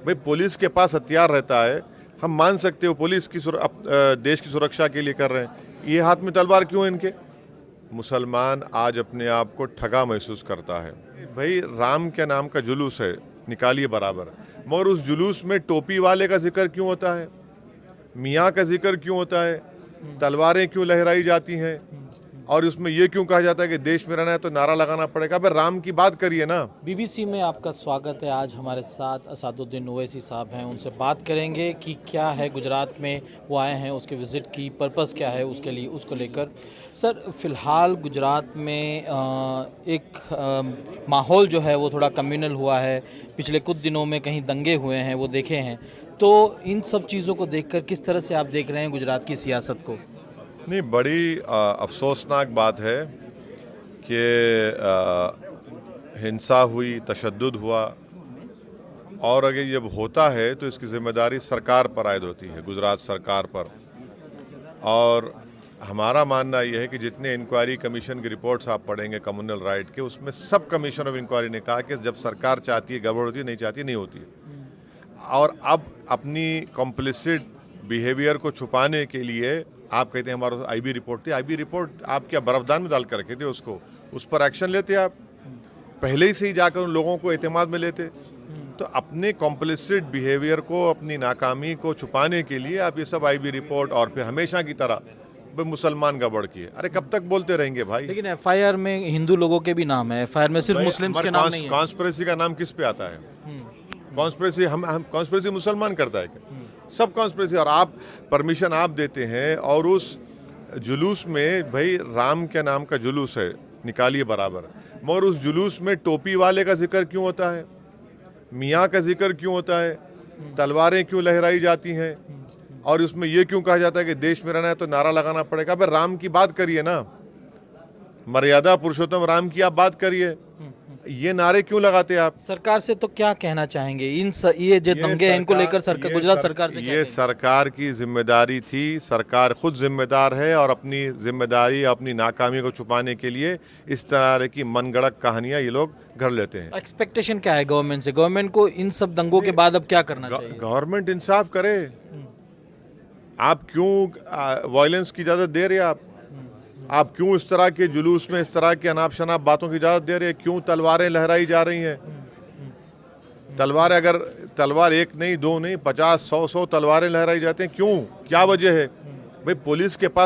भाई पुलिस के पास हथियार रहता है, हम मान सकते हो पुलिस की देश की सुरक्षा के लिए कर रहे हैं। ये हाथ में तलवार क्यों है इनके? मुसलमान आज अपने आप को ठगा महसूस करता है। भाई राम के नाम का जुलूस है, निकालिए बराबर, मगर उस जुलूस में टोपी वाले का जिक्र क्यों होता है, मियाँ का जिक्र क्यों होता है, तलवारें क्यों लहराई जाती हैं, और उसमें ये क्यों कहा जाता है कि देश में रहना है तो नारा लगाना पड़ेगा? भाई राम की बात करिए ना। बीबीसी में आपका स्वागत है। आज हमारे साथ असादुद्दीन ओवैसी साहब हैं, उनसे बात करेंगे कि क्या है गुजरात में वो आए हैं, उसके विज़िट की पर्पस क्या है उसके लिए, उसको लेकर। सर, फ़िलहाल गुजरात में एक माहौल जो है वो थोड़ा कम्युनल हुआ है। पिछले कुछ दिनों में कहीं दंगे हुए हैं, वो देखे हैं। तो इन सब चीज़ों को देखकर किस तरह से आप देख रहे हैं गुजरात की सियासत को? नहीं, बड़ी अफसोसनाक बात है कि हिंसा हुई, तशद्दुद हुआ, और अगर ये होता है तो इसकी जिम्मेदारी सरकार पर आयद होती है, गुजरात सरकार पर। और हमारा मानना यह है कि जितने इंक्वायरी कमीशन की रिपोर्ट्स आप पढ़ेंगे कम्युनल राइट के, उसमें सब कमीशन ऑफ इंक्वायरी ने कहा कि जब सरकार चाहती है गड़बड़ होती है, नहीं चाहती नहीं होती है। और अब अपनी कॉम्प्लिसिट बिहेवियर को छुपाने के लिए आप कहते हैं हमारा आईबी रिपोर्ट थी। आईबी रिपोर्ट आप क्या बर्फदान में डाल कर रखे थे उसको? उस पर एक्शन लेते आप, पहले ही से ही जाकर उन लोगों को एतमाद में लेते। तो अपने कॉम्प्लिसिट बिहेवियर को, अपनी नाकामी को छुपाने के लिए आप ये सब आईबी रिपोर्ट, और फिर हमेशा की तरह भाई मुसलमान गड़बड़ किए। अरे कब तक बोलते रहेंगे भाई? लेकिन एफआईआर में हिंदू लोगों के भी नाम है, एफआईआर में सिर्फ मुस्लिम्स के नाम नहीं है। कॉन्स्पिरेसी का नाम किस पे आता है? कॉन्स्पिरेसी हम कॉन्स्पिरेसी मुसलमान करता है क्या? सब कॉन्स्पिरेसी। और आप परमिशन आप देते हैं, और उस जुलूस में, भाई राम के नाम का जुलूस है, निकालिए बराबर, मगर उस जुलूस में टोपी वाले का जिक्र क्यों होता है, मियाँ का जिक्र क्यों होता है, तलवारें क्यों लहराई जाती हैं, और उसमें ये क्यों कहा जाता है कि देश में रहना है तो नारा लगाना पड़ेगा? भाई राम की बात करिए ना, मर्यादा पुरुषोत्तम राम की आप बात करिए। ये नारे क्यों लगाते आप? सरकार से तो क्या कहना चाहेंगे ये जो दंगे हैं इनको लेकर? सरकार, गुजरात सरकार से क्या ये सरकार की जिम्मेदारी थी, सरकार खुद जिम्मेदार है, और अपनी जिम्मेदारी, अपनी नाकामी को छुपाने के लिए इस तरह की मनगढ़ंत कहानियां ये लोग घर लेते हैं। एक्सपेक्टेशन क्या है गवर्नमेंट से? गवर्नमेंट को इन सब दंगों के बाद अब क्या करना चाहिए? गवर्नमेंट इंसाफ करे। आप क्यों वायलेंस की इजाज़त दे रहे हैं? आप क्यों इस तरह के जुलूस में, इस तरह के अनाप शनाप बातों की इजाज़त दे रहे हैं? क्यों तलवारें लहराई जा रही हैं? तलवारें, अगर तलवार एक नहीं, दो नहीं, 50, 100 तलवारें लहराई जाती हैं, क्यों? क्या वजह है? भाई पुलिस के पास